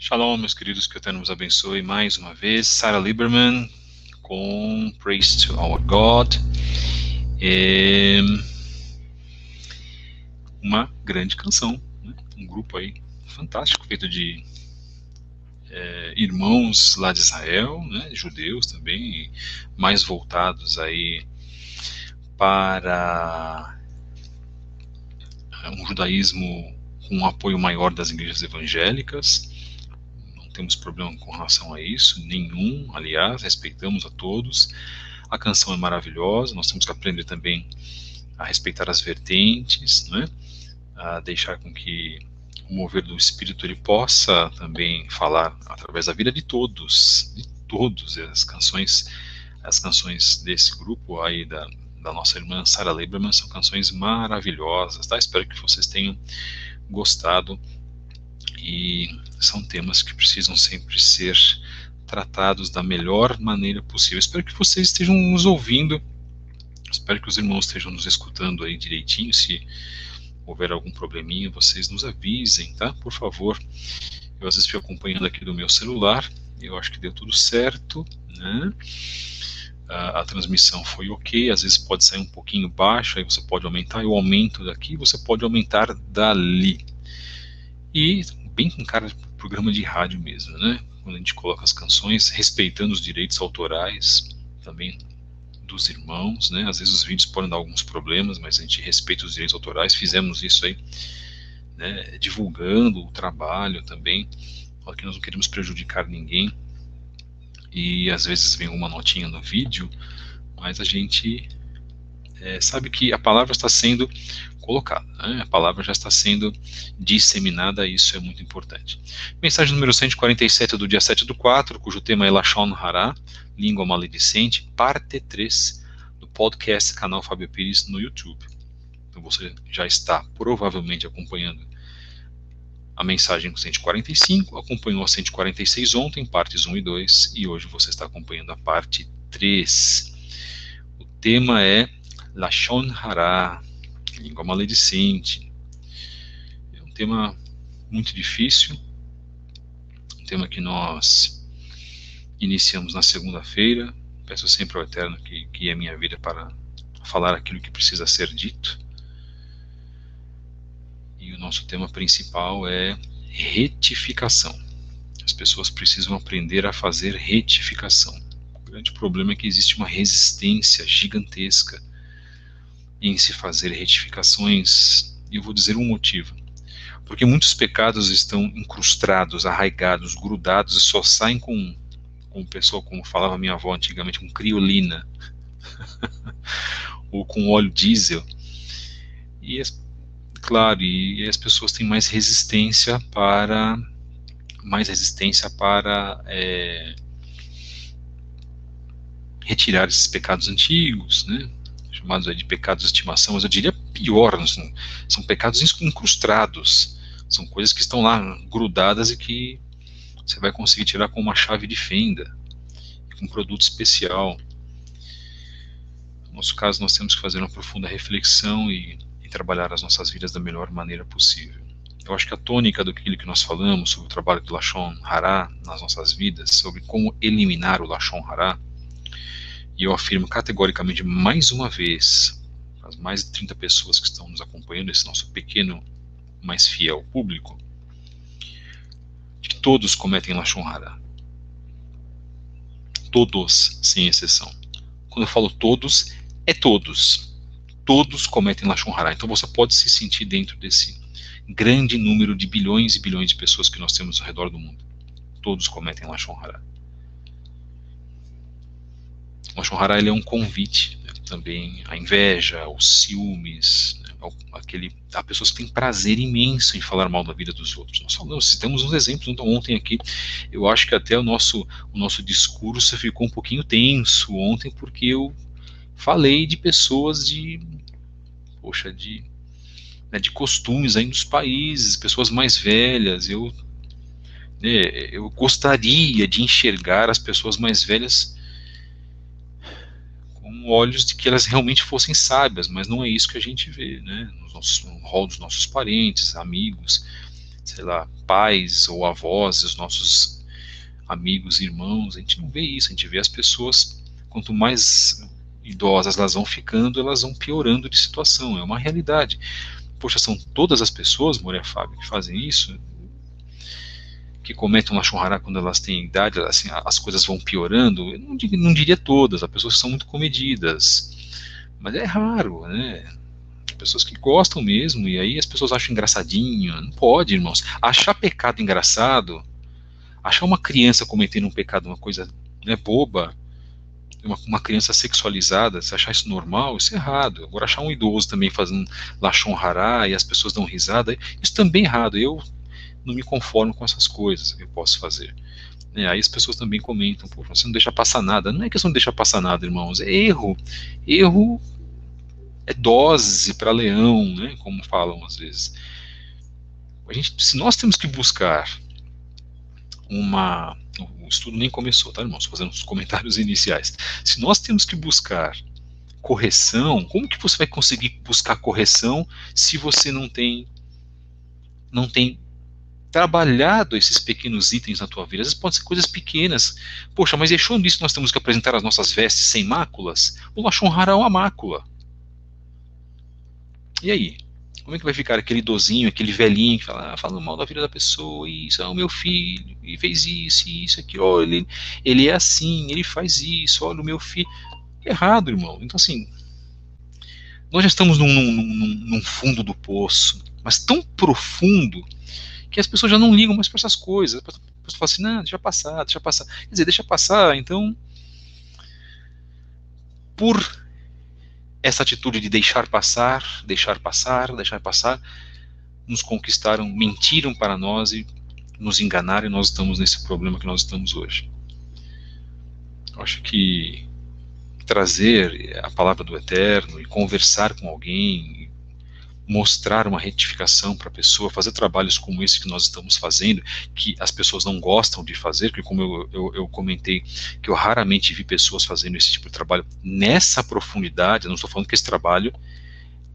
Shalom, meus queridos, que o Eterno nos abençoe mais uma vez. Sarah Lieberman com Praise to Our God. Uma grande canção, né? Um grupo aí fantástico, feito de irmãos lá de Israel, né? Judeus também, mais voltados aí para um judaísmo com um apoio maior das igrejas evangélicas. Não temos problema com relação a isso, nenhum, aliás, respeitamos a todos. A canção é maravilhosa, nós temos que aprender também a respeitar as vertentes, né? A deixar com que o mover do Espírito ele possa também falar através da vida de todos. As canções desse grupo aí da nossa irmã Sarah Lieberman são canções maravilhosas, tá? Espero que vocês tenham gostado, e são temas que precisam sempre ser tratados da melhor maneira possível. Espero que vocês estejam nos ouvindo, espero que os irmãos estejam nos escutando aí direitinho. Se houver algum probleminha, vocês nos avisem, tá? Por favor. Eu às vezes fico acompanhando aqui do meu celular, eu acho que deu tudo certo, né? A transmissão foi ok, às vezes pode sair um pouquinho baixo, aí você pode aumentar, eu aumento daqui, você pode aumentar dali. E bem com cara de programa de rádio mesmo, né? Quando a gente coloca as canções, respeitando os direitos autorais também dos irmãos, né? Às vezes os vídeos podem dar alguns problemas, mas a gente respeita os direitos autorais. Fizemos isso aí, né? Divulgando o trabalho também, porque nós não queremos prejudicar ninguém. E às vezes vem uma notinha no vídeo, mas a gente sabe que a palavra está sendo colocada, né? A palavra já está sendo disseminada, e isso é muito importante. Mensagem número 147 do dia 7/4, cujo tema é Lashon Hara, língua maledicente, parte 3 do podcast canal Fábio Pires no YouTube. Então você já está provavelmente acompanhando a mensagem 145, acompanhou a 146 ontem, partes 1 e 2, e hoje você está acompanhando a parte 3. O tema é Lashon Hara, língua maledicente. É um tema muito difícil, um tema que nós iniciamos na segunda-feira. Peço sempre ao Eterno que guie a minha vida para falar aquilo que precisa ser dito. E o nosso tema principal é retificação. As pessoas precisam aprender a fazer retificação. O grande problema é que existe uma resistência gigantesca em se fazer retificações, e eu vou dizer um motivo. Porque muitos pecados estão incrustados, arraigados, grudados, e só saem com o pessoal, como falava minha avó antigamente, com criolina, ou com óleo diesel. E claro, e as pessoas têm mais resistência para retirar esses pecados antigos, né? Chamados de pecados de estimação, mas eu diria pior, são pecados incrustados, são coisas que estão lá grudadas e que você vai conseguir tirar com uma chave de fenda, com um produto especial. No nosso caso, nós temos que fazer uma profunda reflexão e trabalhar as nossas vidas da melhor maneira possível. Eu acho que a tônica daquilo que nós falamos sobre o trabalho do Lashon Hara nas nossas vidas, sobre como eliminar o Lashon Hara, e eu afirmo categoricamente mais uma vez, as mais de 30 pessoas que estão nos acompanhando, esse nosso pequeno, mas fiel público, que todos cometem Lashon Hara. Todos, sem exceção. Quando eu falo todos, é todos. Todos cometem Lashon Hara. Então você pode se sentir dentro desse grande número de bilhões e bilhões de pessoas que nós temos ao redor do mundo. Todos cometem Lashon Hara. O Lashon Hara, ele é um convite, né, também à inveja, aos ciúmes, né, a pessoas que têm prazer imenso em falar mal da vida dos outros. Nós citamos uns exemplos ontem aqui. Eu acho que até o nosso discurso ficou um pouquinho tenso ontem, porque eu falei de pessoas de costumes aí dos países, pessoas mais velhas. Eu gostaria de enxergar as pessoas mais velhas com olhos de que elas realmente fossem sábias, mas não é isso que a gente vê, né? No hall dos nossos parentes, amigos. sei lá, pais ou avós, os nossos amigos, irmãos, a gente não vê isso, a gente vê as pessoas, quanto mais idosas elas vão ficando, elas vão piorando de situação, é uma realidade. Poxa, são todas as pessoas, Moria Fábio, que fazem isso, que cometem uma churrasca quando elas têm idade, assim, as coisas vão piorando? Eu não diria todas, há pessoas que são muito comedidas, mas é raro, né? Pessoas que gostam mesmo, e aí as pessoas acham engraçadinho. Não pode, irmãos. Achar pecado engraçado, achar uma criança cometendo um pecado, uma coisa, né, boba, uma criança sexualizada, se achar isso normal, isso é errado. Agora, achar um idoso também fazendo lachon hará e as pessoas dão risada, isso também é errado. Eu não me conformo com essas coisas que eu posso fazer. Aí as pessoas também comentam, pô, você não deixa passar nada. Não é questão de deixar passar nada, irmãos, é erro. Erro é dose para leão, né, como falam às vezes. Se nós temos que buscar uma... O estudo nem começou, tá, irmãos? Fazendo os comentários iniciais. Se nós temos que buscar correção, como que você vai conseguir buscar correção se você não tem trabalhado esses pequenos itens na tua vida? Às vezes podem ser coisas pequenas. Poxa, mas deixou nisso nós temos que apresentar as nossas vestes sem máculas? O lachon hará é uma mácula. E aí? Como é que vai ficar aquele idosinho, aquele velhinho que fala, fala mal da vida da pessoa, isso é o meu filho, e fez isso, aquilo, oh, ele é assim, ele faz isso, olha o meu filho. Errado, irmão. Então, assim, nós já estamos num fundo do poço, mas tão profundo que as pessoas já não ligam mais para essas coisas. A pessoa fala assim, não, deixa passar, deixa passar. Quer dizer, deixa passar, então, por essa atitude de deixar passar, deixar passar, deixar passar, nos conquistaram, mentiram para nós e nos enganaram, e nós estamos nesse problema que nós estamos hoje. Eu acho que trazer a palavra do Eterno e conversar com alguém, mostrar uma retificação para a pessoa, fazer trabalhos como esse que nós estamos fazendo, que as pessoas não gostam de fazer, porque como eu comentei, que eu raramente vi pessoas fazendo esse tipo de trabalho nessa profundidade. Eu não estou falando que esse trabalho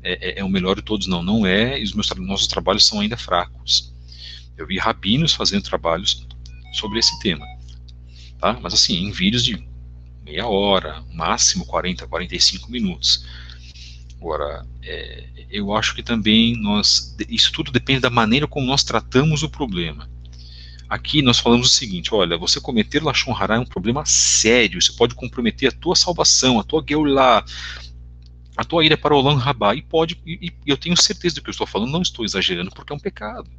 é o melhor de todos, não é, e nossos trabalhos são ainda fracos. Eu vi rabinos fazendo trabalhos sobre esse tema, tá? Mas assim, em vídeos de meia hora, máximo 40, 45 minutos. Agora, eu acho que também isso tudo depende da maneira como nós tratamos o problema. Aqui nós falamos o seguinte, olha, você cometer lachon hará é um problema sério, isso pode comprometer a tua salvação, a tua geulá, a tua ida para o Olam Rabá, e eu tenho certeza do que eu estou falando, não estou exagerando, porque é um pecado.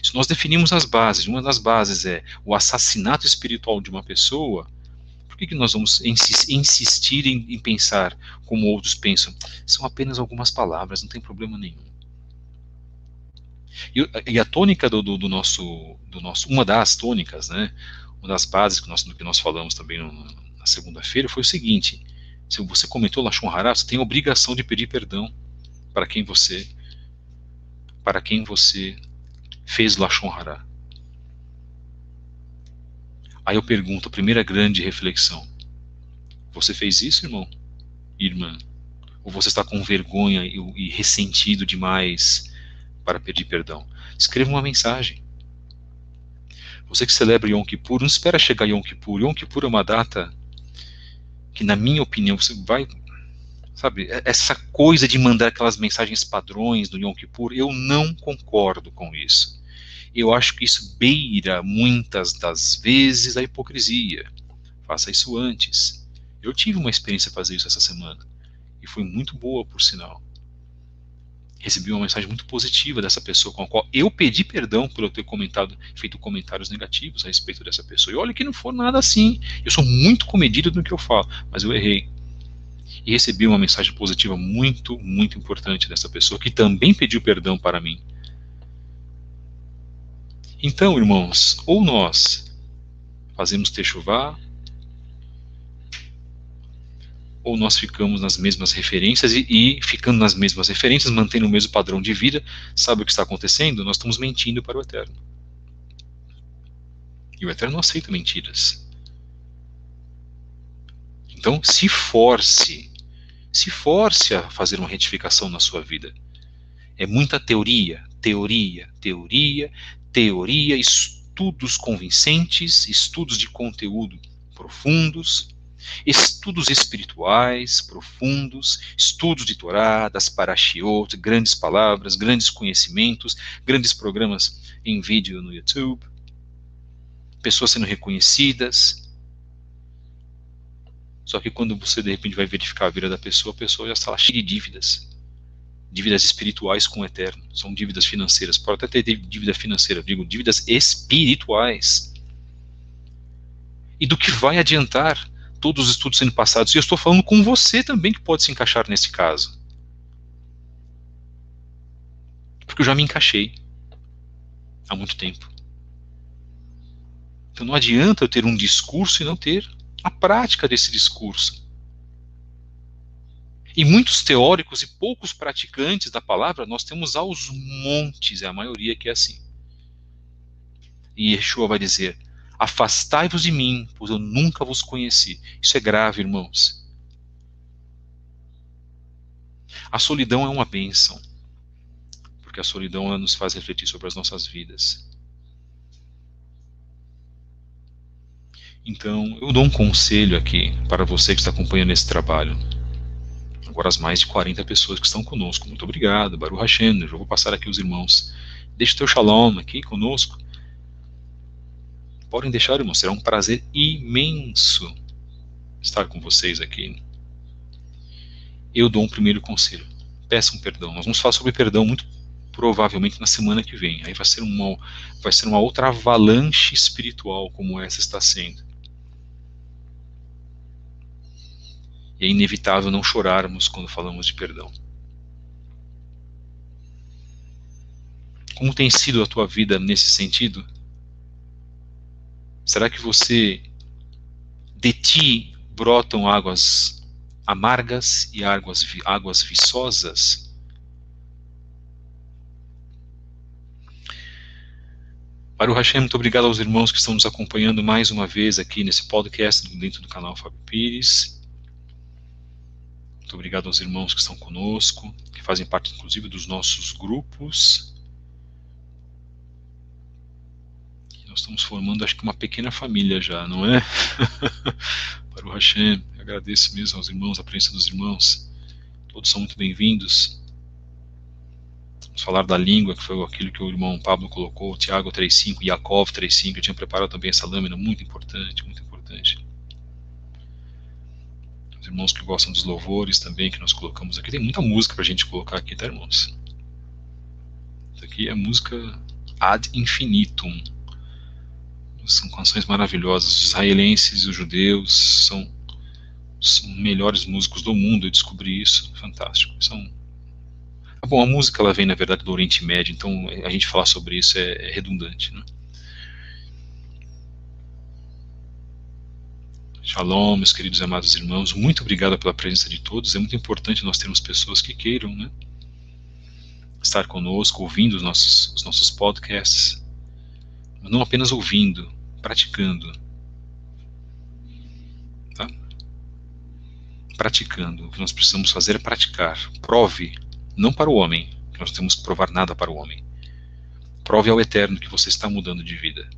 Se nós definimos as bases, uma das bases é o assassinato espiritual de uma pessoa, por que nós vamos insistir em pensar como outros pensam? São apenas algumas palavras, não tem problema nenhum. E a tônica do nosso, uma das tônicas, né, uma das bases do que nós falamos também na segunda-feira foi o seguinte: se você cometeu lachon hará, você tem a obrigação de pedir perdão para quem você fez lachon hará. Aí eu pergunto, a primeira grande reflexão: você fez isso, irmão? Irmã? Ou você está com vergonha e ressentido demais para pedir perdão? Escreva uma mensagem. Você que celebra Yom Kippur, não espera chegar Yom Kippur. Yom Kippur é uma data que, na minha opinião, você vai... Sabe, essa coisa de mandar aquelas mensagens padrões do Yom Kippur, eu não concordo com isso. Eu acho que isso beira, muitas das vezes, a hipocrisia. Faça isso antes. Eu tive uma experiência de fazer isso essa semana, e foi muito boa, por sinal. Recebi uma mensagem muito positiva dessa pessoa, com a qual eu pedi perdão por eu ter feito comentários negativos a respeito dessa pessoa. E olha que não foi nada assim. Eu sou muito comedido no que eu falo, mas eu errei. E recebi uma mensagem positiva muito, muito importante dessa pessoa, que também pediu perdão para mim. Então, irmãos, ou nós fazemos techuvá, ou nós ficamos nas mesmas referências, e ficando nas mesmas referências, mantendo o mesmo padrão de vida, sabe o que está acontecendo? Nós estamos mentindo para o Eterno. E o Eterno não aceita mentiras. Então, se force a fazer uma retificação na sua vida. É muita teoria? teoria, teoria, teoria, estudos convincentes, estudos de conteúdo profundos, estudos espirituais profundos, estudos de Torá, das Parashiot, grandes palavras, grandes conhecimentos, grandes programas em vídeo no YouTube, pessoas sendo reconhecidas. Só que quando você de repente vai verificar a vida da pessoa, a pessoa já está lá cheia de dívidas. Dívidas espirituais com o Eterno. São dívidas financeiras. Pode até ter dívida financeira, eu digo dívidas espirituais. E do que vai adiantar todos os estudos sendo passados? E eu estou falando com você também que pode se encaixar nesse caso. Porque eu já me encaixei há muito tempo. Então não adianta eu ter um discurso e não ter a prática desse discurso. E muitos teóricos e poucos praticantes da palavra, nós temos aos montes, é a maioria que é assim. E Yeshua vai dizer: afastai-vos de mim, pois eu nunca vos conheci. Isso é grave, irmãos. A solidão é uma bênção, porque a solidão ela nos faz refletir sobre as nossas vidas. Então, eu dou um conselho aqui para você que está acompanhando esse trabalho. Agora as mais de 40 pessoas que estão conosco. Muito obrigado, Baruch Hashem. Eu vou passar aqui os irmãos. Deixe o teu shalom aqui conosco. Podem deixar, irmãos. Será um prazer imenso estar com vocês aqui. Eu dou um primeiro conselho. Peçam perdão. Nós vamos falar sobre perdão muito provavelmente na semana que vem. Aí vai ser uma outra avalanche espiritual como essa está sendo. E é inevitável não chorarmos quando falamos de perdão. Como tem sido a tua vida nesse sentido? Será que de ti brotam águas amargas e águas viçosas? Baruch Hashem, muito obrigado aos irmãos que estão nos acompanhando mais uma vez aqui nesse podcast dentro do canal Fábio Pires. Muito obrigado aos irmãos que estão conosco, que fazem parte inclusive dos nossos grupos. E nós estamos formando, acho que uma pequena família já, não é? Para o Hashem, eu agradeço mesmo aos irmãos, a presença dos irmãos. Todos são muito bem-vindos. Vamos falar da língua, que foi aquilo que o irmão Pablo colocou, Tiago 3.5, Yaakov 3.5. Eu tinha preparado também essa lâmina, muito importante, muito importante. Os irmãos que gostam dos louvores também, que nós colocamos aqui. Tem muita música pra gente colocar aqui, tá, irmãos? Isso aqui é música ad infinitum. São canções maravilhosas. Os israelenses e os judeus são os melhores músicos do mundo. Eu descobri isso. Fantástico. Bom, a música ela vem, na verdade, do Oriente Médio, então a gente falar sobre isso é redundante, né? Shalom, meus queridos e amados irmãos, muito obrigado pela presença de todos. É muito importante nós termos pessoas que queiram, né, estar conosco, ouvindo os nossos podcasts, mas não apenas ouvindo, praticando. Tá? Praticando. O que nós precisamos fazer é praticar. Prove, não para o homem, que nós temos que provar nada para o homem. Prove ao Eterno que você está mudando de vida.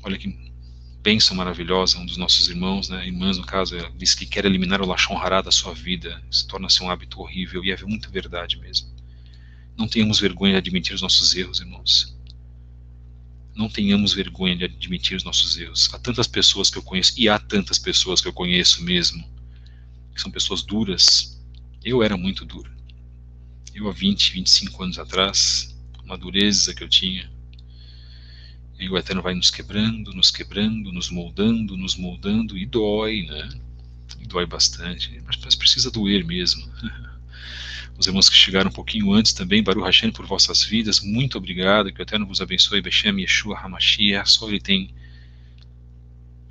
Olha que bênção maravilhosa, um dos nossos irmãos, né, irmãs no caso, diz que quer eliminar o Lashon Hará da sua vida, se torna-se um hábito horrível, e é muita verdade mesmo. Não tenhamos vergonha de admitir os nossos erros, irmãos. Não tenhamos vergonha de admitir os nossos erros. Há tantas pessoas que eu conheço, e há tantas pessoas que eu conheço mesmo, que são pessoas duras. Eu era muito duro. Eu há 20, 25 anos atrás, uma dureza que eu tinha. E o Eterno vai nos quebrando, nos moldando, e dói, né? E dói bastante, mas precisa doer mesmo. Os irmãos que chegaram um pouquinho antes também, Baruch Hashem, por vossas vidas, muito obrigado, que o Eterno vos abençoe, Beshem Yeshua HaMashiach. Só Ele tem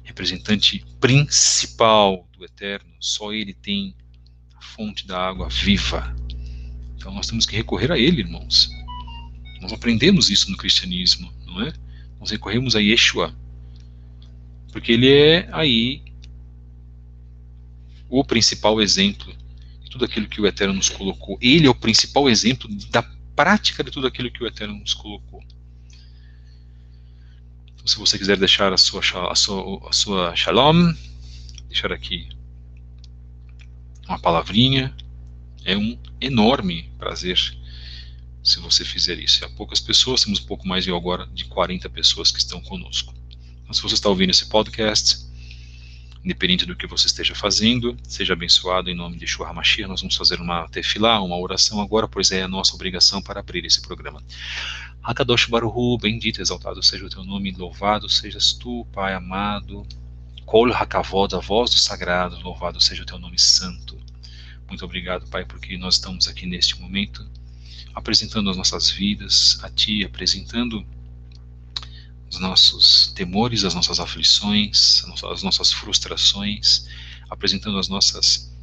representante principal do Eterno, só Ele tem a fonte da água viva. Então nós temos que recorrer a Ele, irmãos. Nós aprendemos isso no cristianismo, não é? Nós recorremos a Yeshua, porque ele é aí o principal exemplo tudo aquilo que o Eterno nos colocou. Ele é o principal exemplo da prática de tudo aquilo que o Eterno nos colocou. Então, se você quiser deixar a sua shalom, deixar aqui uma palavrinha, é um enorme prazer se você fizer isso. Há poucas pessoas, temos um pouco mais de agora de 40 pessoas que estão conosco. Então, se você está ouvindo esse podcast, independente do que você esteja fazendo, seja abençoado em nome de Yeshua HaMashiach. Nós vamos fazer uma tefilá, uma oração agora, pois é a nossa obrigação para abrir esse programa. Hakadosh Baruch Hu, bendito, exaltado seja o teu nome, louvado sejas tu, Pai amado. Kol Hakavod, a voz do sagrado, louvado seja o teu nome santo. Muito obrigado, Pai, porque nós estamos aqui neste momento, apresentando as nossas vidas a Ti, apresentando os nossos temores, as nossas aflições, as nossas frustrações, apresentando as nossas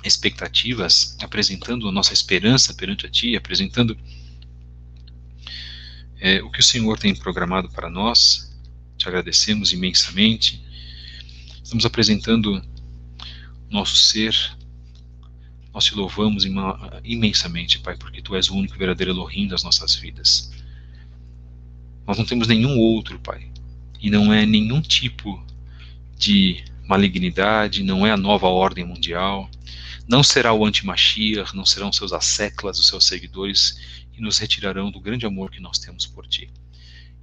expectativas, apresentando a nossa esperança perante a Ti, apresentando o que o Senhor tem programado para nós. Te agradecemos imensamente. Estamos apresentando nosso ser. Nós te louvamos imensamente, Pai, porque Tu és o único e verdadeiro Elohim das nossas vidas. Nós não temos nenhum outro, Pai. E não é nenhum tipo de malignidade, não é a nova ordem mundial, não será o anti-Mashiach, não serão seus asseclas, os seus seguidores, que nos retirarão do grande amor que nós temos por Ti.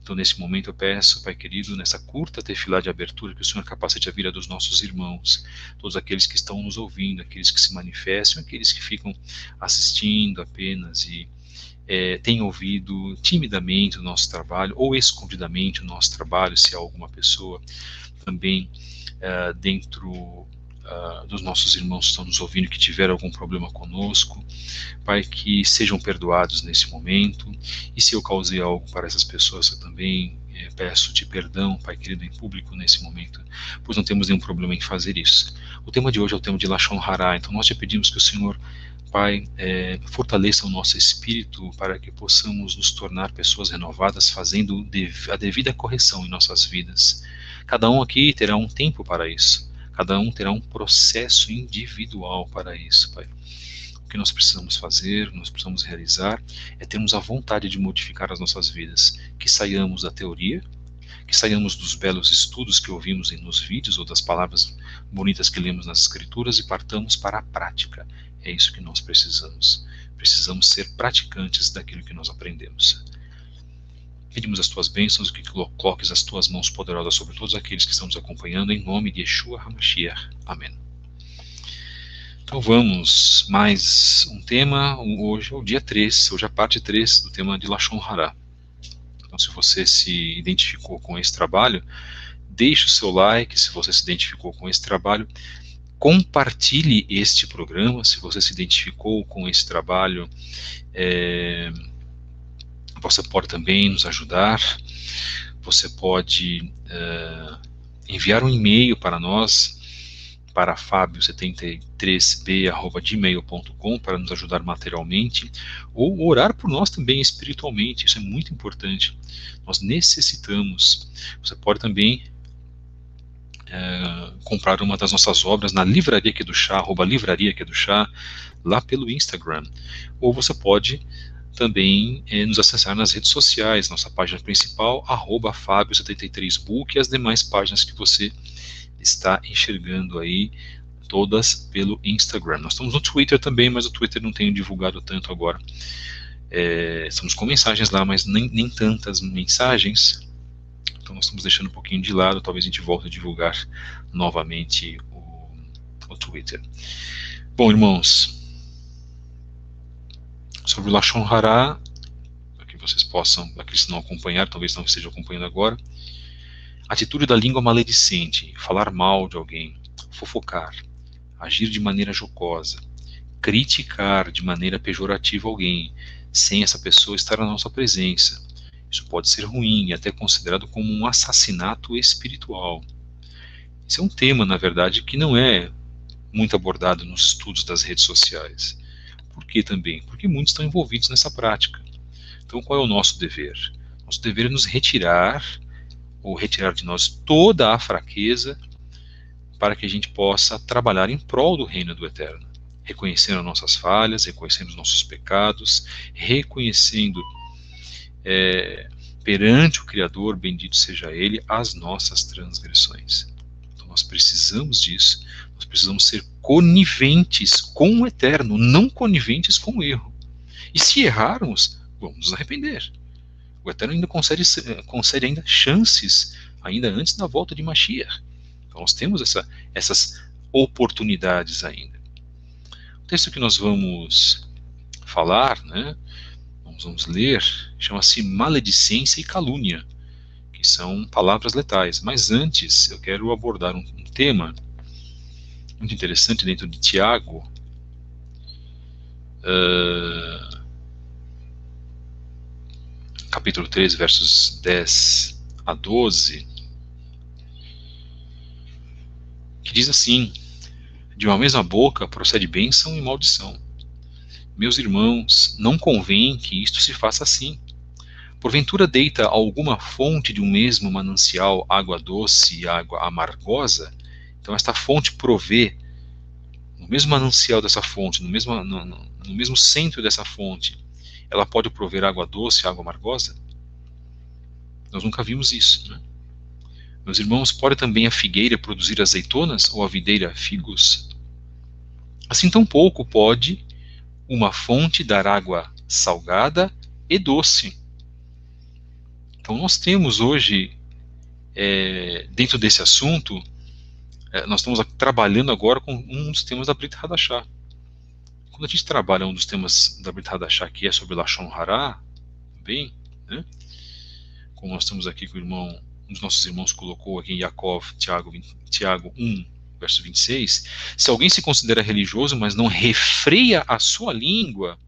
Então, nesse momento, eu peço, Pai querido, nessa curta tefilá de abertura, que o Senhor capacite a vida dos nossos irmãos, todos aqueles que estão nos ouvindo, aqueles que se manifestam, aqueles que ficam assistindo apenas e têm ouvido timidamente o nosso trabalho, ou escondidamente o nosso trabalho, se há alguma pessoa também dentro dos nossos irmãos que estão nos ouvindo, que tiveram algum problema conosco, Pai, que sejam perdoados nesse momento, e se eu causei algo para essas pessoas, eu também peço-te perdão, Pai querido, em público nesse momento, pois não temos nenhum problema em fazer isso. O tema de hoje é o tema de Lashon Hara, então nós te pedimos que o Senhor, Pai, fortaleça o nosso espírito para que possamos nos tornar pessoas renovadas, fazendo a devida correção em nossas vidas. Cada um aqui terá um tempo para isso. Cada um terá um processo individual para isso, Pai. O que nós precisamos fazer, nós precisamos realizar, é termos a vontade de modificar as nossas vidas. Que saiamos da teoria, que saiamos dos belos estudos que ouvimos nos vídeos ou das palavras bonitas que lemos nas escrituras e partamos para a prática. É isso que nós precisamos. Precisamos ser praticantes daquilo que nós aprendemos. Pedimos as tuas bênçãos e que coloques as tuas mãos poderosas sobre todos aqueles que estão nos acompanhando, em nome de Yeshua HaMashiach. Amém. Então vamos, mais um tema. Hoje é o dia 3, hoje é a parte 3 do tema de Lashon Hara. Então, se você se identificou com esse trabalho, deixe o seu like. Se você se identificou com esse trabalho, compartilhe este programa. Se você se identificou com esse trabalho, você pode também nos ajudar. Você pode enviar um e-mail para nós, para fabio73b@gmail.com, para nos ajudar materialmente, ou orar por nós também espiritualmente. Isso é muito importante. Nós necessitamos. Você pode também comprar uma das nossas obras na Livraria Kedushá, @Livraria Kedushá, lá pelo Instagram. Ou você pode também nos acessar nas redes sociais, nossa página principal, @Fabio73book, e as demais páginas que você está enxergando aí, todas pelo Instagram. Nós estamos no Twitter também, mas o Twitter não tenho divulgado tanto agora. Estamos com mensagens lá, mas nem tantas mensagens, então nós estamos deixando um pouquinho de lado. Talvez a gente volte a divulgar novamente o Twitter. Bom, irmãos, sobre o Lashon Hara, para que vocês possam, aqueles que não acompanharam, talvez não estejam acompanhando agora, atitude da língua maledicente, falar mal de alguém, fofocar, agir de maneira jocosa, criticar de maneira pejorativa alguém, sem essa pessoa estar na nossa presença. Isso pode ser ruim e até considerado como um assassinato espiritual. Esse é um tema, na verdade, que não é muito abordado nos estudos das redes sociais. Por que também? Porque muitos estão envolvidos nessa prática. Então, qual é o nosso dever? Nosso dever é nos retirar, ou retirar de nós toda a fraqueza, para que a gente possa trabalhar em prol do reino do Eterno. reconhecendo as nossas falhas, reconhecendo os nossos pecados, reconhecendo perante o Criador, bendito seja Ele, as nossas transgressões. Então nós precisamos disso, nós precisamos ser coniventes com o eterno, não coniventes com o erro. E se errarmos, vamos nos arrepender. O eterno ainda concede ainda chances, ainda antes da volta de Mashiach. Então nós temos essas oportunidades ainda. O texto que nós vamos falar, né, vamos ler, chama-se maledicência e calúnia, que são palavras letais. Mas antes, eu quero abordar um tema muito interessante dentro de Tiago, capítulo 3, versos 10 a 12, que diz assim: de uma mesma boca procede bênção e maldição. Meus irmãos, não convém que isto se faça assim. Porventura deita alguma fonte de um mesmo manancial água doce e água amargosa? Então esta fonte provê, no mesmo manancial dessa fonte, no mesmo centro dessa fonte, ela pode prover água doce e água amargosa? Nós nunca vimos isso, né? Meus irmãos, pode também a figueira produzir azeitonas ou a videira figos? Assim tampouco pode uma fonte dar água salgada e doce. Então nós temos hoje, dentro desse assunto, nós estamos trabalhando agora com um dos temas da Brit Hadashah. Quando a gente trabalha um dos temas da Brit Hadashah, que é sobre Lashon Hara, bem, né? Como nós estamos aqui com o irmão, um dos nossos irmãos colocou aqui em Yaakov, Tiago 1, verso 26, se alguém se considera religioso, mas não refreia a sua língua,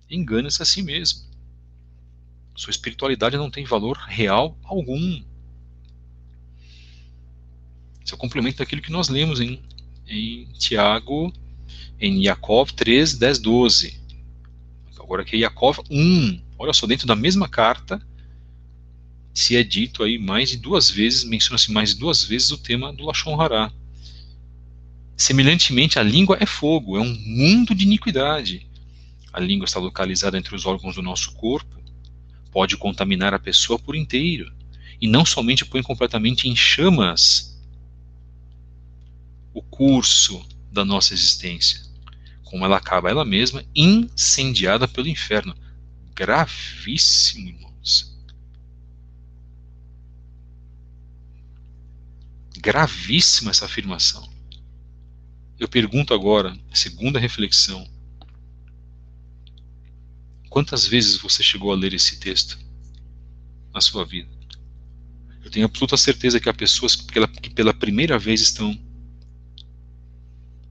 engana-se a si mesmo. Sua espiritualidade não tem valor real algum. Isso é o complemento daquilo que nós lemos em Tiago, em Yaakov 3, 10, 12. Agora aqui é Yaakov 1. Olha só, dentro da mesma carta, se é dito aí mais de 2 vezes, menciona-se mais de 2 vezes o tema do Lashon Hara. Semelhantemente, a língua é fogo, é um mundo de iniquidade. A língua está localizada entre os órgãos do nosso corpo, pode contaminar a pessoa por inteiro, e não somente põe completamente em chamas o curso da nossa existência, como ela acaba ela mesma incendiada pelo inferno. Gravíssimo, irmãos. Gravíssima essa afirmação. Eu pergunto agora, segunda reflexão, quantas vezes você chegou a ler esse texto na sua vida? Eu tenho absoluta certeza que há pessoas que pela primeira vez estão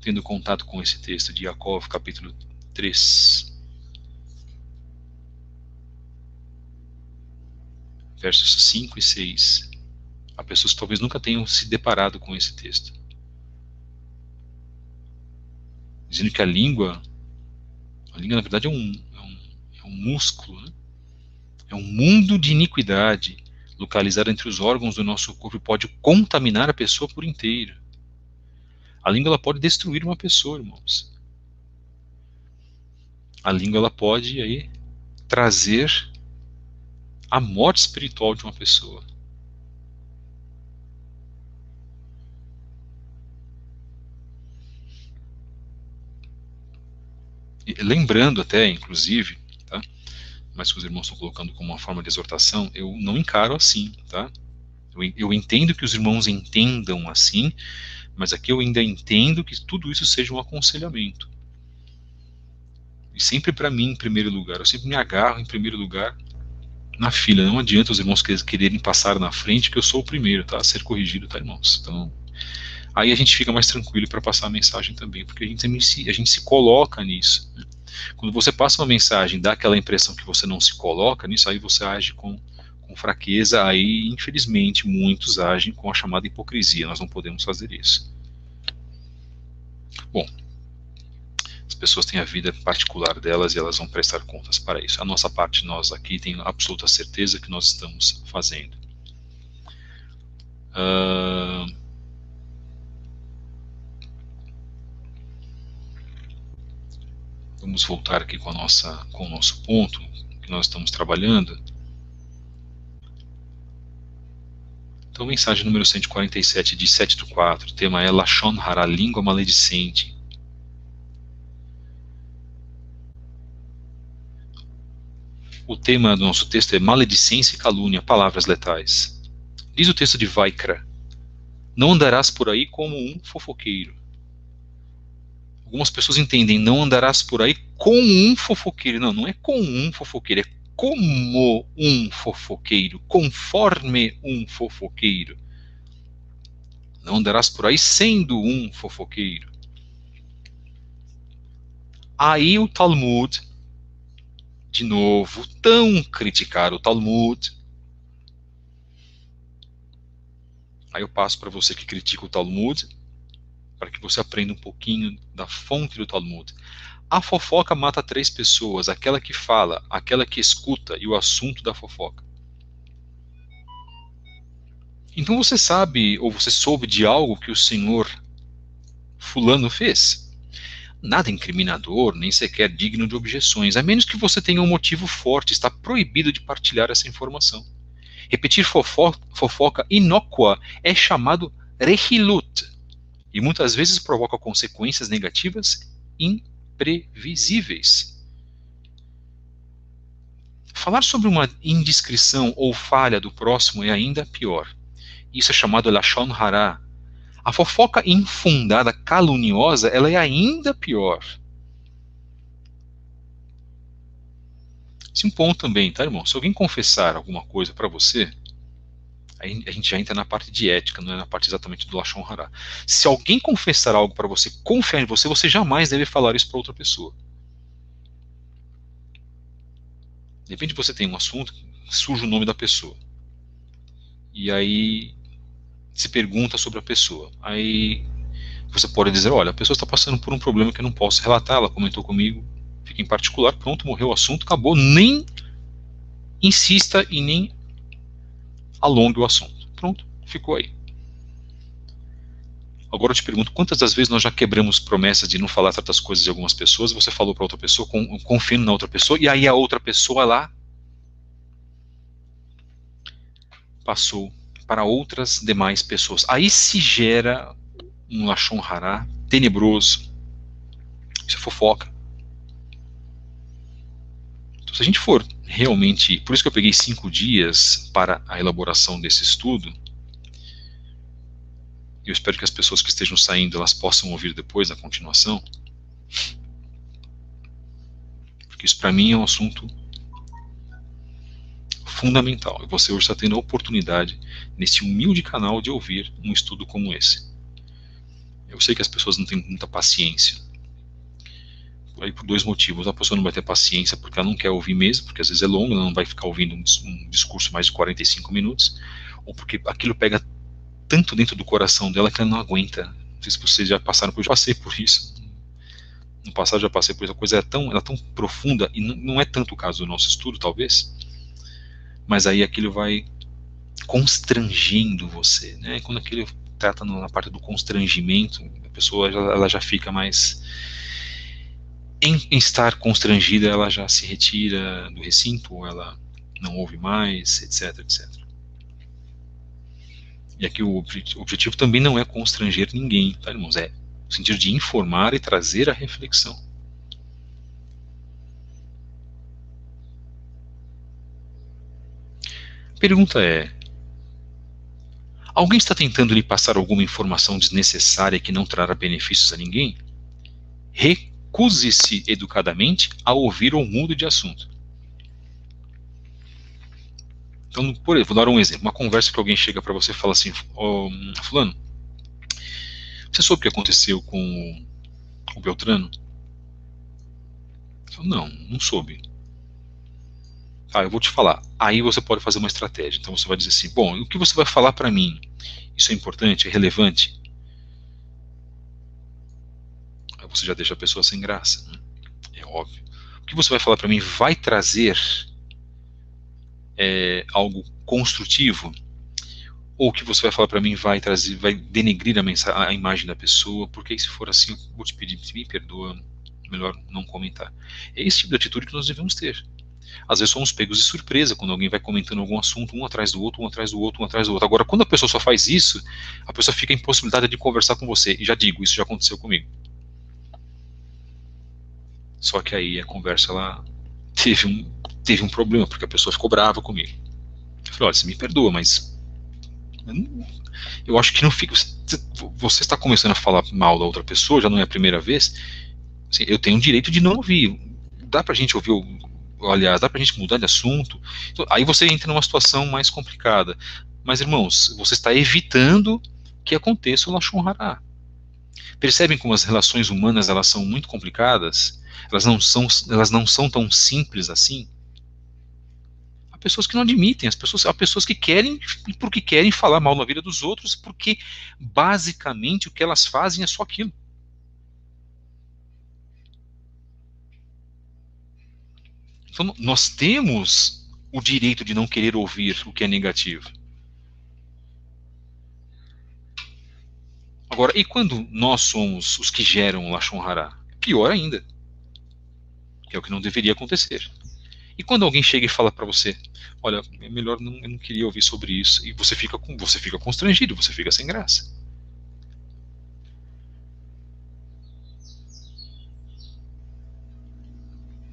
tendo contato com esse texto de Yaakov, capítulo 3, versos 5 e 6. Há pessoas que talvez nunca tenham se deparado com esse texto, dizendo que a língua na verdade é um músculo, né? É um mundo de iniquidade localizado entre os órgãos do nosso corpo e pode contaminar a pessoa por inteiro. A língua ela pode destruir uma pessoa, irmãos. A língua ela pode aí trazer a morte espiritual de uma pessoa. E, lembrando até, inclusive, tá? Mas que os irmãos estão colocando como uma forma de exortação, eu não encaro assim, tá? Eu entendo que os irmãos entendam assim, mas aqui eu ainda entendo que tudo isso seja um aconselhamento. E sempre para mim, em primeiro lugar, eu sempre me agarro em primeiro lugar na fila. Não adianta os irmãos quererem passar na frente, que eu sou o primeiro, tá? A ser corrigido, tá, irmãos? Então, aí a gente fica mais tranquilo para passar a mensagem também, porque a gente se coloca nisso, né? Quando você passa uma mensagem, dá aquela impressão que você não se coloca nisso, aí você age com fraqueza, aí infelizmente muitos agem com a chamada hipocrisia. Nós não podemos fazer isso. Bom, as pessoas têm a vida particular delas e elas vão prestar contas para isso. A nossa parte, nós aqui, tenho absoluta certeza que nós estamos fazendo. Vamos voltar aqui com o nosso ponto que nós estamos trabalhando. Então, mensagem número 147 de 7/4, o tema é Lashon Hara, língua maledicente. O tema do nosso texto é maledicência e calúnia, palavras letais. Diz o texto de Vaikra: não andarás por aí como um fofoqueiro. Algumas pessoas entendem, não andarás por aí com um fofoqueiro. Não, não é com um fofoqueiro, é como um fofoqueiro, conforme um fofoqueiro. Não andarás por aí sendo um fofoqueiro. Aí o Talmud, de novo, tão criticar o Talmud. Aí eu passo para você que critica o Talmud, para que você aprenda um pouquinho da fonte do Talmud. A fofoca mata 3 pessoas, aquela que fala, aquela que escuta e o assunto da fofoca. Então você sabe, ou você soube de algo que o senhor fulano fez? Nada incriminador, nem sequer digno de objeções, a menos que você tenha um motivo forte, está proibido de partilhar essa informação. Repetir fofoca inócua é chamado rehilut, e muitas vezes provoca consequências negativas imprevisíveis. Falar sobre uma indiscrição ou falha do próximo é ainda pior. Isso é chamado Lashon Hara. A fofoca infundada, caluniosa, ela é ainda pior. Esse é um ponto também, tá, irmão? Se alguém confessar alguma coisa para você, aí a gente já entra na parte de ética, não é na parte exatamente do Lashon Hara. Se alguém confessar algo para você, confiar em você, você jamais deve falar isso para outra pessoa. De repente você tem um assunto, surge o nome da pessoa. E aí se pergunta sobre a pessoa. Aí você pode dizer, olha, a pessoa está passando por um problema que eu não posso relatar, ela comentou comigo, fica em particular, pronto, morreu o assunto, acabou, nem insista e nem alongue o assunto. Pronto, ficou aí. Agora eu te pergunto, quantas das vezes nós já quebramos promessas de não falar certas coisas de algumas pessoas, você falou para outra pessoa, confiando na outra pessoa, e aí a outra pessoa lá passou para outras demais pessoas. Aí se gera um Lashon Hara tenebroso. Isso é fofoca. Então, se a gente for realmente... Por isso que eu peguei 5 dias para a elaboração desse estudo. Eu espero que as pessoas que estejam saindo, elas possam ouvir depois a continuação. Porque isso para mim é um assunto fundamental. E você hoje está tendo a oportunidade, neste humilde canal, de ouvir um estudo como esse. Eu sei que as pessoas não têm muita paciência. Aí por 2 motivos. A pessoa não vai ter paciência porque ela não quer ouvir mesmo, porque às vezes é longo, ela não vai ficar ouvindo um discurso mais de 45 minutos, ou porque aquilo pega tanto dentro do coração dela que ela não aguenta. Não sei se vocês já passaram por isso. Eu passei por isso. No passado já passei por isso. A coisa ela é tão profunda, e não é tanto o caso do nosso estudo, talvez, mas aí aquilo vai constrangendo você, né? Quando aquilo trata na parte do constrangimento, a pessoa ela já fica mais... Em estar constrangida, ela já se retira do recinto, ou ela não ouve mais, etc, etc. E aqui o objetivo também não é constranger ninguém, tá, irmãos? É no sentido de informar e trazer a reflexão. A pergunta é: alguém está tentando lhe passar alguma informação desnecessária que não trará benefícios a ninguém? Recuse-se educadamente a ouvir ou mude de assunto. Então, por exemplo, vou dar um exemplo. Uma conversa que alguém chega para você e fala assim: fulano, você soube o que aconteceu com o Beltrano? Eu falo, não soube. Eu vou te falar. Aí você pode fazer uma estratégia. Então você vai dizer assim: bom, o que você vai falar para mim? Isso é importante? É relevante? Aí você já deixa a pessoa sem graça, né? É óbvio. O que você vai falar para mim vai trazer algo construtivo? Ou o que você vai falar para mim vai denegrir a imagem da pessoa? Porque se for assim, eu vou te pedir, me perdoa, melhor não comentar. É esse tipo de atitude que nós devemos ter. Às vezes somos pegos de surpresa quando alguém vai comentando algum assunto, um atrás do outro, um atrás do outro, um atrás do outro. Agora, quando a pessoa só faz isso, a pessoa fica impossibilitada de conversar com você. E já digo, isso já aconteceu comigo. Só que aí a conversa ela teve um problema, porque a pessoa ficou brava comigo. Eu falei, olha, você me perdoa, mas eu acho que não fica. Você está começando a falar mal da outra pessoa, já não é a primeira vez. Assim, eu tenho o direito de não ouvir. Dá pra gente ouvir, aliás, dá pra gente mudar de assunto. Então, aí você entra numa situação mais complicada. Mas, irmãos, você está evitando que aconteça o Lashon Hara. Percebem como as relações humanas elas são muito complicadas? Elas não são tão simples assim? Há pessoas que não admitem, há pessoas que querem, porque querem falar mal na vida dos outros, porque basicamente o que elas fazem é só aquilo. Então, nós temos o direito de não querer ouvir o que é negativo. Agora, e quando nós somos os que geram o Lashon Hara? Pior ainda, que é o que não deveria acontecer. E quando alguém chega e fala para você, olha, é melhor não, eu não queria ouvir sobre isso, e você fica constrangido, você fica sem graça.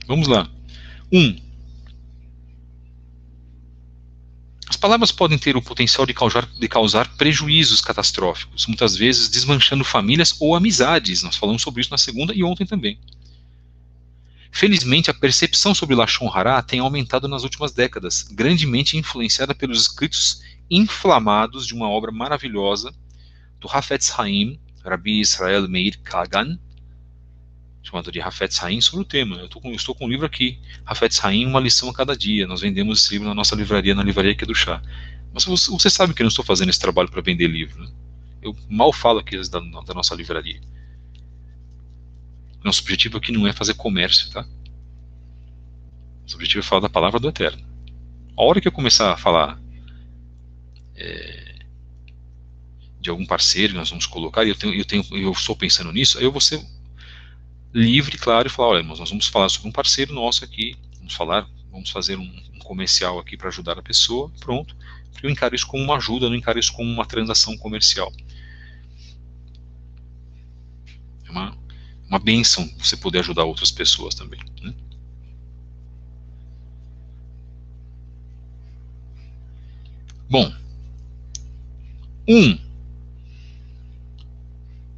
Vamos lá. 1. As palavras podem ter o potencial de causar prejuízos catastróficos, muitas vezes desmanchando famílias ou amizades. Nós falamos sobre isso na segunda e ontem também. Felizmente, a percepção sobre Lashon Hara tem aumentado nas últimas décadas, grandemente influenciada pelos escritos inflamados de uma obra maravilhosa do Hafetz Haim, Rabbi Israel Meir Kagan, chamado de Hafetz Haim, sobre o tema. Estou com um livro aqui, Hafetz Haim, uma lição a cada dia. Nós vendemos esse livro na nossa livraria, na livraria aqui do Chá. Mas você sabe que eu não estou fazendo esse trabalho para vender livro, né? Eu mal falo aqui da nossa livraria. Nosso objetivo aqui não é fazer comércio, tá? Nosso objetivo é falar da palavra do Eterno. A hora que eu começar a falar de algum parceiro que nós vamos colocar, e eu estou pensando nisso, aí eu vou ser livre, claro, e falar, olha, nós vamos falar sobre um parceiro nosso aqui, vamos fazer um comercial aqui para ajudar a pessoa, pronto. Eu encaro isso como uma ajuda, não encaro isso como uma transação comercial. É uma bênção você poder ajudar outras pessoas também, né? Bom,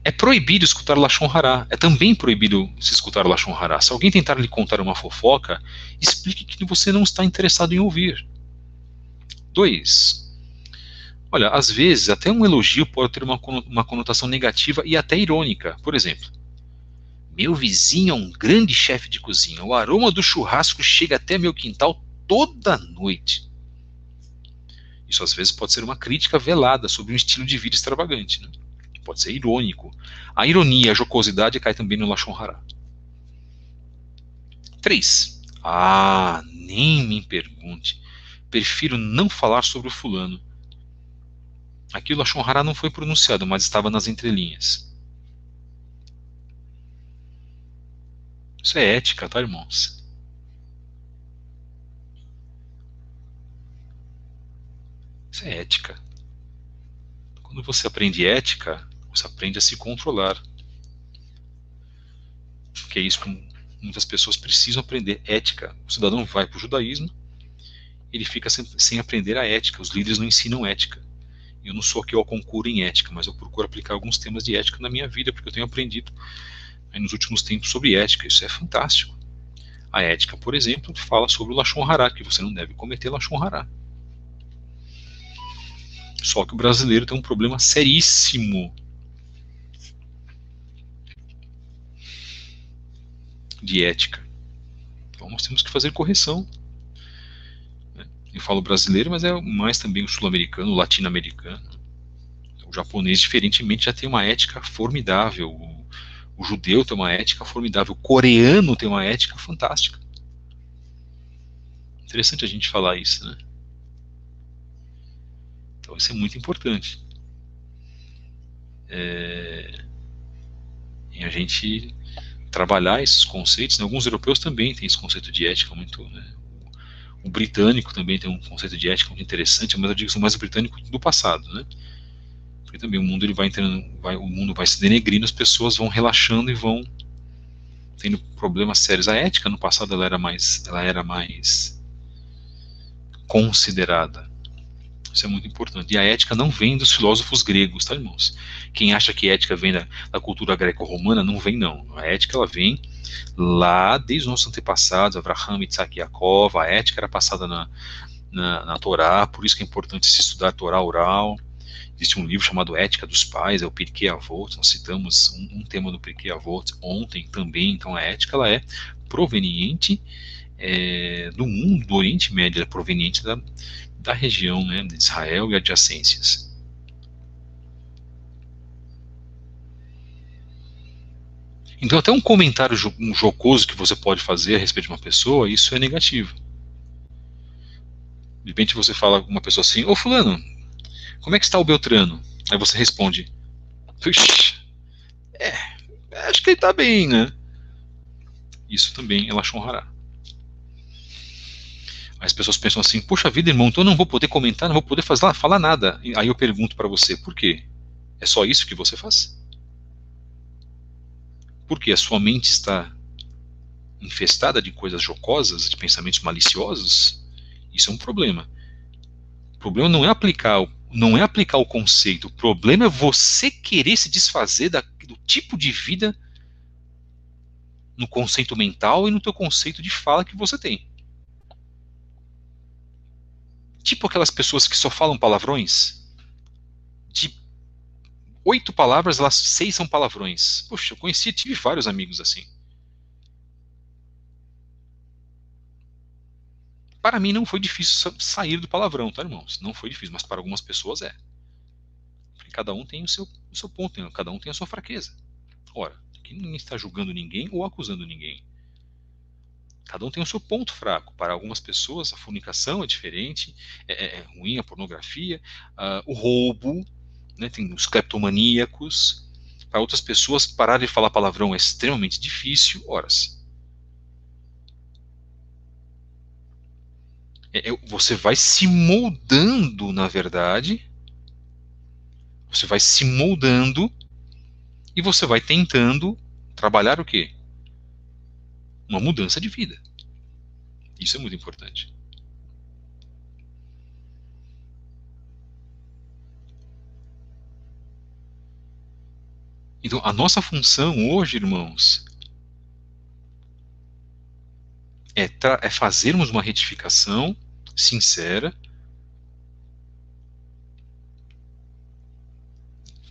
é proibido escutar Lashon Hara. É também proibido se escutar Lashon Hara. Se alguém tentar lhe contar uma fofoca, explique que você não está interessado em ouvir. 2. Olha, às vezes até um elogio pode ter uma conotação negativa e até irônica. Por exemplo, meu vizinho é um grande chefe de cozinha. O aroma do churrasco chega até meu quintal toda noite. Isso às vezes pode ser uma crítica velada sobre um estilo de vida extravagante, né? Pode ser irônico. A ironia, a jocosidade cai também no Lashon Hara. 3. Nem me pergunte. Prefiro não falar sobre o fulano. Aqui o Lashon Hara não foi pronunciado, mas estava nas entrelinhas. Isso é ética, tá, irmãos? Isso é ética. Quando você aprende ética, você aprende a se controlar. Porque é isso que muitas pessoas precisam aprender, ética. O cidadão vai para o judaísmo, ele fica sem aprender a ética. Os líderes não ensinam ética. Eu não sou que eu concuro em ética, mas eu procuro aplicar alguns temas de ética na minha vida, porque eu tenho aprendido nos últimos tempos sobre ética. Isso é fantástico. A ética, por exemplo, fala sobre o Lashon Hara, que você não deve cometer Lashon Hara. Só que o brasileiro tem um problema seríssimo de ética. Então nós temos que fazer correção. Eu falo brasileiro, mas é mais também o sul-americano, o latino-americano. O japonês, diferentemente, já tem uma ética formidável. O judeu tem uma ética formidável. O coreano tem uma ética fantástica. Interessante a gente falar isso, né? Então isso é muito importante. E a gente trabalhar esses conceitos, né? Alguns europeus também têm esse conceito de ética muito, né? O britânico também tem um conceito de ética muito interessante, mas eu digo que são mais o britânico do passado, né? Porque também o mundo ele vai entrando, o mundo vai se denegrindo, as pessoas vão relaxando e vão tendo problemas sérios. A ética no passado ela era mais considerada. Isso é muito importante. E a ética não vem dos filósofos gregos, tá, irmãos? Quem acha que ética vem da cultura greco-romana, não vem, não. A ética, ela vem lá desde os nossos antepassados, Abraham, Isaac e Jacob. A ética era passada na Torá, por isso que é importante se estudar a Torá oral. Existe um livro chamado Ética dos Pais, é o Pirkei Avot. Nós citamos um tema do Pirkei Avot ontem também. Então a ética, ela é proveniente do mundo, do Oriente Médio, ela é proveniente da região, né, de Israel e adjacências. Então até um comentário jocoso que você pode fazer a respeito de uma pessoa, isso é negativo. De repente você fala com uma pessoa assim: ô fulano, como é que está o Beltrano? Aí você responde: puxa, acho que ele está bem, né? Isso também ela honrará. As pessoas pensam assim: puxa vida, irmão, então eu não vou poder comentar, não vou poder falar nada. Aí eu pergunto para você: por quê? É só isso que você faz? Porque a sua mente está infestada de coisas jocosas, de pensamentos maliciosos? Isso é um problema. O problema não é aplicar o conceito. O problema é você querer se desfazer do tipo de vida no conceito mental e no teu conceito de fala que você tem. Tipo aquelas pessoas que só falam palavrões. De 8 palavras, 6 são palavrões. Poxa, tive vários amigos assim. Para mim não foi difícil sair do palavrão, tá, irmãos? Não foi difícil, mas para algumas pessoas é. Porque cada um tem o seu ponto, cada um tem a sua fraqueza. Ora, aqui ninguém está julgando ninguém ou acusando ninguém. Cada um tem o seu ponto fraco. Para algumas pessoas, a fornicação é diferente, é ruim a pornografia, o roubo, né, tem os cleptomaníacos. Para outras pessoas, parar de falar palavrão é extremamente difícil. Horas. Você vai se moldando, na verdade. Você vai se moldando e você vai tentando trabalhar o quê? Uma mudança de vida. Isso é muito importante. Então, a nossa função hoje, irmãos, é fazermos uma retificação sincera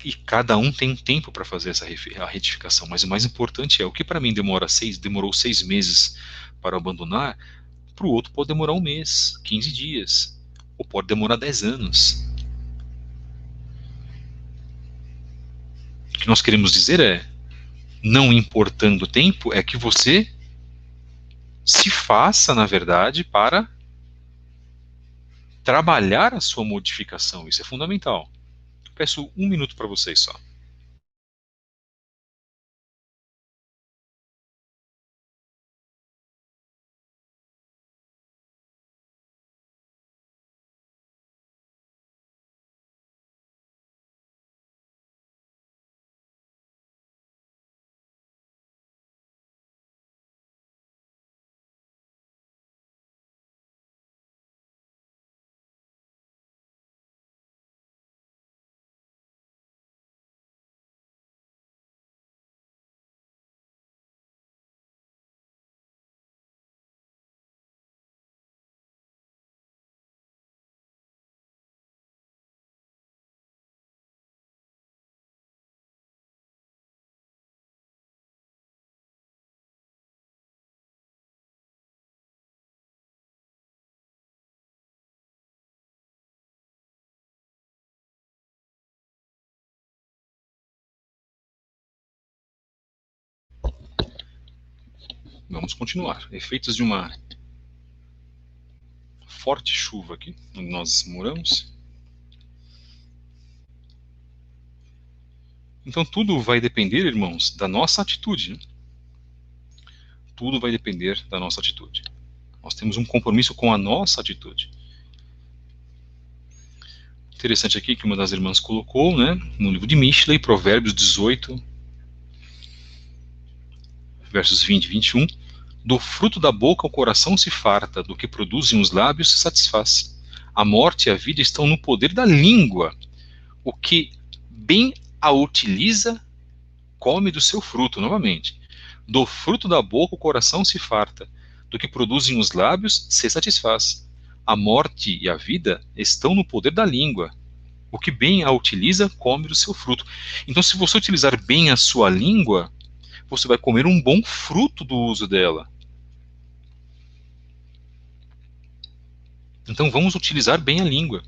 e cada um tem tempo para fazer a retificação. Mas o mais importante é o que para mim demorou 6 meses para abandonar, para o outro pode demorar 1 mês, 15 dias, ou pode demorar 10 anos. O que nós queremos dizer é, não importando o tempo, é que você se faça, na verdade, para trabalhar a sua modificação. Isso é fundamental. Eu peço 1 minuto para vocês só. Vamos continuar. Efeitos de uma forte chuva aqui, onde nós moramos. Então tudo vai depender, irmãos, da nossa atitude. Né? tudo vai depender da nossa atitude. Nós temos um compromisso com a nossa atitude. Interessante aqui que uma das irmãs colocou, né, no livro de Mishlei, Provérbios 18, versos 20 e 21, do fruto da boca o coração se farta, do que produzem os lábios se satisfaz. A morte e a vida estão no poder da língua. O que bem a utiliza, come do seu fruto, novamente. Do fruto da boca o coração se farta, do que produzem os lábios se satisfaz. A morte e a vida estão no poder da língua. O que bem a utiliza, come do seu fruto. Então, se você utilizar bem a sua língua, você vai comer um bom fruto do uso dela. Então, vamos utilizar bem a língua.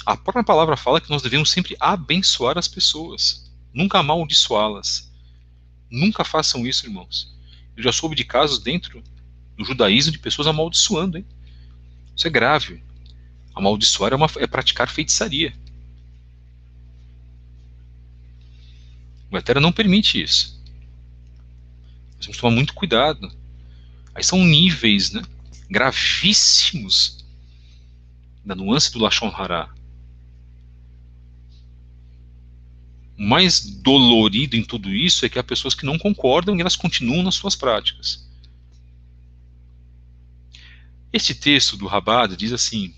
A própria palavra fala que nós devemos sempre abençoar as pessoas, nunca amaldiçoá-las. Nunca façam isso, irmãos. Eu já soube de casos dentro do judaísmo de pessoas amaldiçoando, hein? Isso é grave. Amaldiçoar é praticar feitiçaria. O Eterno não permite isso. Nós temos que tomar muito cuidado. Aí são níveis, né, gravíssimos da nuance do Lashon Hara. O mais dolorido em tudo isso é que há pessoas que não concordam e elas continuam nas suas práticas. Este texto do Rabad diz assim: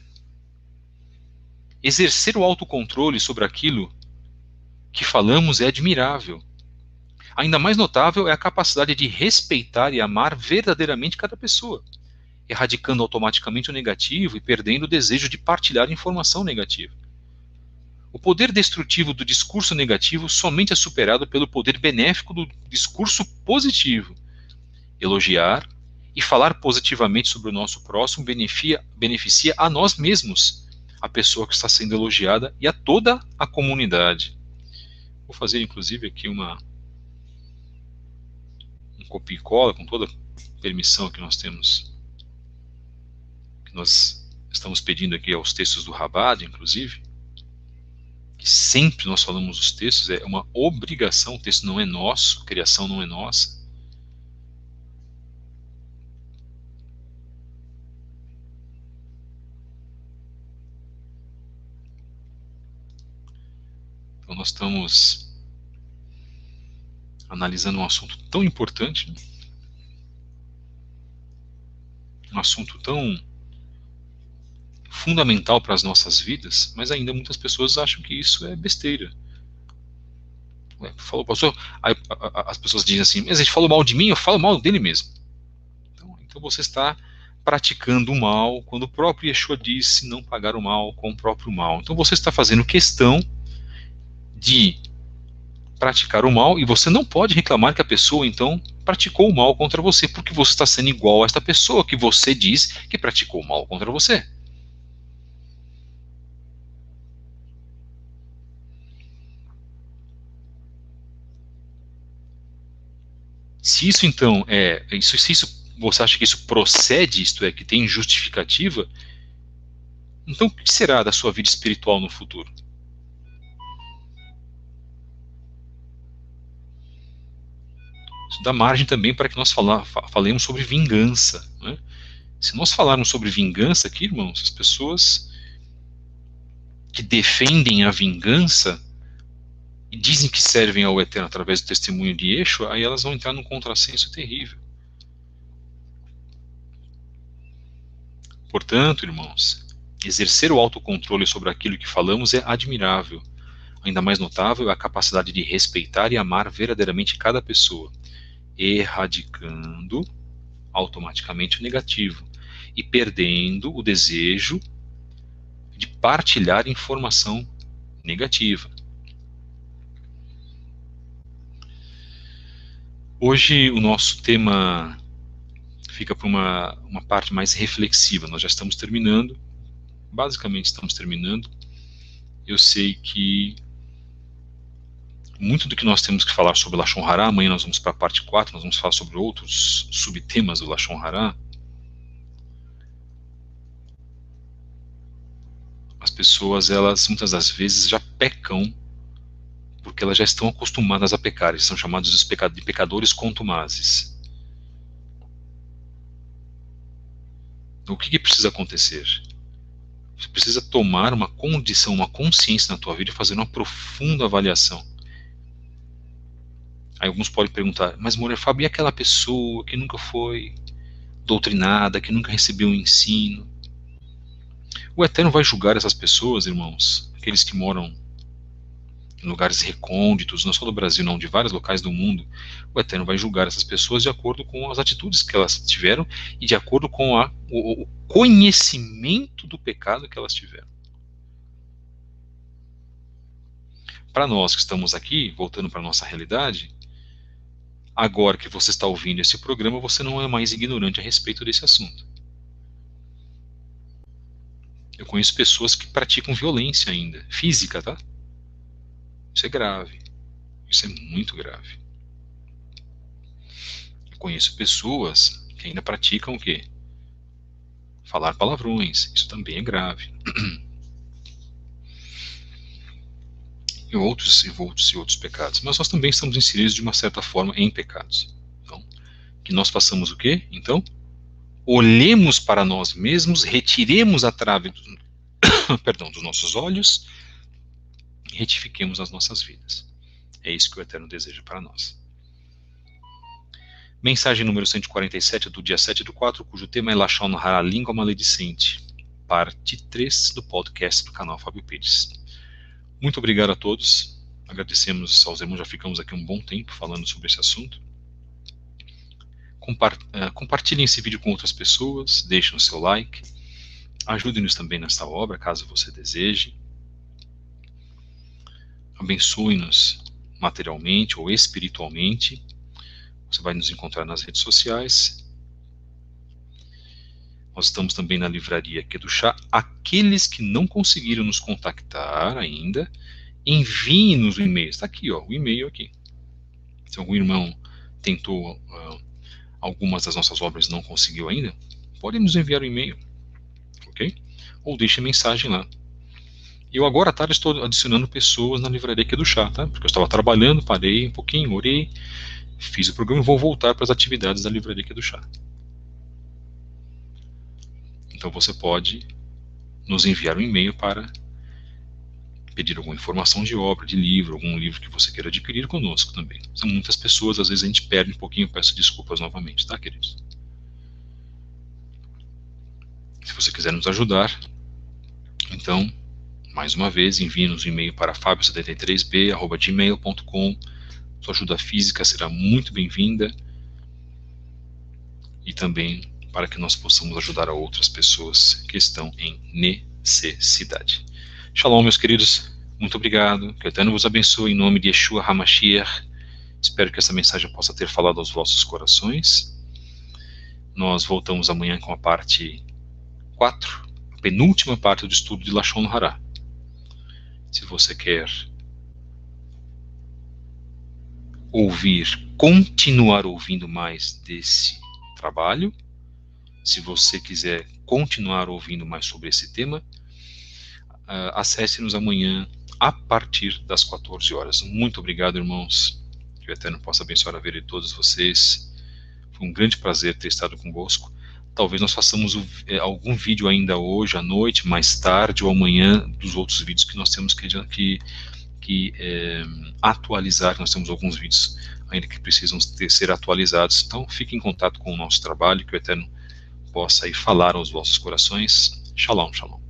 exercer o autocontrole sobre aquilo que falamos é admirável. Ainda mais notável é a capacidade de respeitar e amar verdadeiramente cada pessoa, erradicando automaticamente o negativo e perdendo o desejo de partilhar informação negativa. O poder destrutivo do discurso negativo somente é superado pelo poder benéfico do discurso positivo. Elogiar e falar positivamente sobre o nosso próximo beneficia a nós mesmos, a pessoa que está sendo elogiada e a toda a comunidade. Vou fazer inclusive aqui um copia e cola com toda a permissão que nós temos, que nós estamos pedindo aqui aos textos do Rabad, inclusive, que sempre nós falamos os textos, é uma obrigação, o texto não é nosso, a criação não é nossa. Então nós estamos analisando um assunto tão importante, né? Um assunto tão fundamental para as nossas vidas, mas ainda muitas pessoas acham que isso é besteira. Falou, pastor, aí, as pessoas dizem assim, mas ele falou mal de mim, eu falo mal dele mesmo. Então você está praticando o mal, quando o próprio Yeshua disse não pagar o mal com o próprio mal. Então você está fazendo questão de praticar o mal, e você não pode reclamar que a pessoa, então, praticou o mal contra você, porque você está sendo igual a esta pessoa que você diz que praticou o mal contra você. Se isso, então, se você acha que isso procede, isto é, que tem justificativa, então o que será da sua vida espiritual no futuro? Isso dá margem também para que nós falemos sobre vingança, né? Se nós falarmos sobre vingança aqui, irmãos, as pessoas que defendem a vingança e dizem que servem ao Eterno através do testemunho de Yeshua, aí elas vão entrar num contrassenso terrível. Portanto, irmãos, exercer o autocontrole sobre aquilo que falamos é admirável. Ainda mais notável é a capacidade de respeitar e amar verdadeiramente cada pessoa, erradicando automaticamente o negativo e perdendo o desejo de partilhar informação negativa. Hoje o nosso tema fica para uma parte mais reflexiva. Nós já estamos terminando, basicamente estamos terminando. Eu sei que muito do que nós temos que falar sobre o Lashon Hara, amanhã nós vamos para a parte 4, nós vamos falar sobre outros subtemas do Lashon Hara. As pessoas, elas muitas das vezes já pecam porque elas já estão acostumadas a pecar. Eles são chamados de pecadores contumazes. Então, o que precisa acontecer? Você precisa tomar uma condição, uma consciência na tua vida e fazer uma profunda avaliação. Aí alguns podem perguntar, mas Moura Fábio, e aquela pessoa que nunca foi doutrinada, que nunca recebeu um ensino? O Eterno vai julgar essas pessoas, irmãos, aqueles que moram em lugares recônditos, não só do Brasil, não, de vários locais do mundo. O Eterno vai julgar essas pessoas de acordo com as atitudes que elas tiveram e de acordo com o conhecimento do pecado que elas tiveram. Para nós que estamos aqui, voltando para a nossa realidade, agora que você está ouvindo esse programa, você não é mais ignorante a respeito desse assunto. Eu conheço pessoas que praticam violência ainda, física, tá? Isso é grave. Isso é muito grave. Eu conheço pessoas que ainda praticam o quê? Falar palavrões. Isso também é grave. E outros pecados. Mas nós também estamos inseridos de uma certa forma em pecados. Então, que nós façamos o quê? Então, olhemos para nós mesmos, retiremos a trave dos nossos olhos e retifiquemos as nossas vidas. É isso que o Eterno deseja para nós. Mensagem número 147 do dia 7/4, cujo tema é Lashon Hara, língua maledicente. Parte 3 do podcast do canal Fábio Pires. Muito obrigado a todos. Agradecemos aos irmãos, já ficamos aqui um bom tempo falando sobre esse assunto. Compartilhem esse vídeo com outras pessoas, deixem o seu like. Ajude-nos também nesta obra, caso você deseje. Abençoe-nos materialmente ou espiritualmente. Você vai nos encontrar nas redes sociais. Nós estamos também na livraria Kedushá. Aqueles que não conseguiram nos contactar ainda, enviem-nos o e-mail. Está aqui, ó, o e-mail aqui. Se algum irmão tentou algumas das nossas obras e não conseguiu ainda, pode nos enviar o e-mail, ok? Ou deixe mensagem lá. Eu agora à tarde estou adicionando pessoas na livraria Kedushá, tá? Porque eu estava trabalhando, parei um pouquinho, orei, fiz o programa e vou voltar para as atividades da livraria Kedushá. Então você pode nos enviar um e-mail para pedir alguma informação de obra, de livro, algum livro que você queira adquirir conosco também. São muitas pessoas, às vezes a gente perde um pouquinho, peço desculpas novamente, tá, queridos? Se você quiser nos ajudar, então, mais uma vez, envie-nos um e-mail para fabio73b@gmail.com. Sua ajuda física será muito bem-vinda e também para que nós possamos ajudar a outras pessoas que estão em necessidade. Shalom, meus queridos. Muito obrigado. Que o Eterno vos abençoe em nome de Yeshua HaMashiach. Espero que essa mensagem possa ter falado aos vossos corações. Nós voltamos amanhã com a parte 4, a penúltima parte do estudo de Lashon Hara. Se você quer continuar ouvindo mais desse trabalho, se você quiser continuar ouvindo mais sobre esse tema, acesse-nos amanhã a partir das 14 horas. Muito obrigado, irmãos. Que o Eterno possa abençoar a vida de todos vocês. Foi um grande prazer ter estado convosco. Talvez nós façamos algum vídeo ainda hoje à noite, mais tarde ou amanhã, dos outros vídeos que nós temos que atualizar. Nós temos alguns vídeos ainda que precisam ser atualizados. Então fique em contato com o nosso trabalho, que o Eterno possa aí falar aos vossos corações. Shalom, shalom.